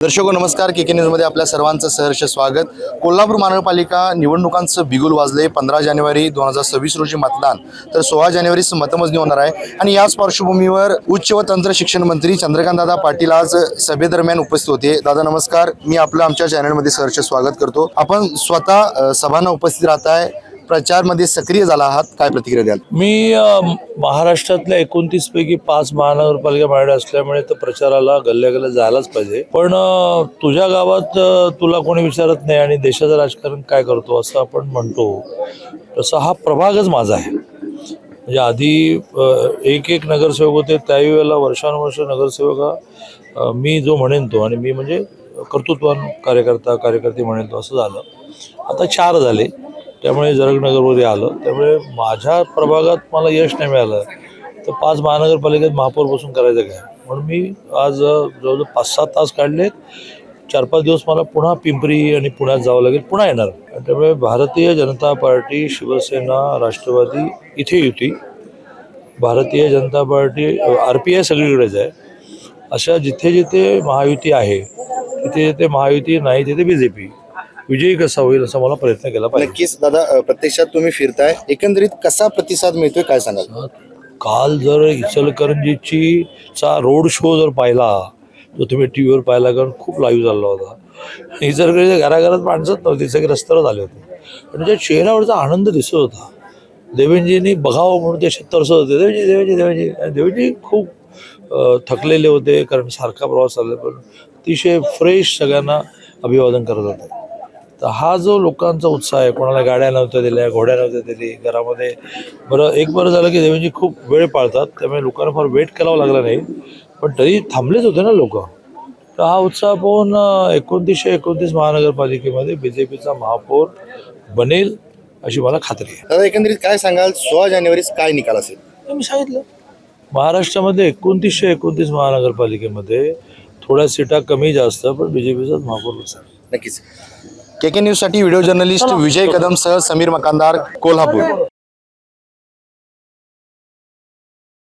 दर्शको नमस्कार, के न्यूजमध्ये आपल्या सर्वांचं सहर्ष स्वागत। कोल्हापूर महानगरपालिका निवडणुकांचं बिगुल वाजले। 15 जानेवारी 2026 रोजी मतदान, तर 16 जानेवारीस मतमोजणी होणार आहे। आणि याच पार्श्वभूमीवर उच्च व तंत्र शिक्षण मंत्री चंद्रकांत दादा पाटील आज सभेदरम्यान उपस्थित होते। दादा नमस्कार, मी आपलं आमच्या चॅनलमध्ये सहर्ष स्वागत करतो। आपण स्वतः सभांना उपस्थित राहताय, प्रचारमध्ये सक्रिय झाला आहात, काय प्रतिक्रिया द्याल? मी महाराष्ट्रातल्या 29 पैकी 5 महानगरपालिका माझ्याकडे असल्यामुळे तर प्रचाराला गल्ल्या जायलाच पाहिजे। पण तुझ्या गावात तुला कोणी विचारत नाही आणि देशाचं राजकारण काय करतो असं आपण म्हणतो, तसा हा प्रभागच माझा आहे। म्हणजे आधी एक नगरसेवक होते, त्याही वेळेला वर्षानुवर्ष नगरसेवक मी जो म्हणेन तो, आणि मी म्हणजे कर्तृत्वान कार्यकर्ती म्हणेन तो असं झालं। आता 4 झाले, त्यामुळे जरगनगरमध्ये आलं, त्यामुळे माझ्या प्रभागात मला यश नाही मिळालं तर 5 महानगरपालिकेत महापौर बसून करायचं काय, म्हणून मी आज जवळजवळ 5-7 तास काढलेत। 4-5 दिवस मला पुन्हा पिंपरी आणि पुण्यात जावं लागेल, पुन्हा येणार। त्यामुळे भारतीय जनता पार्टी, शिवसेना, राष्ट्रवादी इथे युती, भारतीय जनता पार्टी, RPI सगळीकडेच आहे। अशा जिथे जिथे महायुती आहे तिथे जिथे महायुती नाही तिथे BJP विजयी कसा होईल असा मला प्रयत्न केला पाहिजे। नक्कीच दादा, प्रत्यक्षात तुम्ही फिरताय, एकंदरीत कसा प्रतिसाद मिळतोय काय सांगाल? काल जर इचलकरंजीची रोड शो जर पाहिला तो तुम्ही टीव्हीवर पाहिला, कारण खूप लाईव्ह झाला होता। इचलकरंजीच्या घराघरात माणसंच नव्हती, सगळे रस्त्यावर झाले होते, पण त्या चेहऱ्यावरचा आनंद दिसत होता। देवेंजींनी बघावं म्हणून ते तरसत होते, देवेंजी खूप थकलेले होते, कारण सारखा प्रवास चालला, पण अतिशय फ्रेश सगळ्यांना अभिवादन करत होते। तर हा जो लोकांचा उत्साह आहे, कोणाला गाड्या नव्हत्या दिल्या, घोड्या नव्हत्या दिली घरामध्ये, बरं झालं की देवेंजी खूप वेळ पाळतात, त्यामुळे लोकांना फार वेट करावं लागला नाही, पण तरी थांबलेच होते ना लोक। तर हा उत्साह पाहून 29 महानगरपालिकेमध्ये BJPचा महापौर बनेल अशी मला खात्री आहे। दादा एकंदरीत काय सांगाल, 16 जानेवारीस काय निकाल असेल? मी सांगितलं, महाराष्ट्रामध्ये 29 महानगरपालिकेमध्ये थोड्या सीटा कमी जास्त, पण BJPचाच महापौर बसेल। नक्कीच। के न्यूजसाठी व्हिडिओ जर्नलिस्ट विजय कदम सह समीर मकानदार, कोल्हापूर।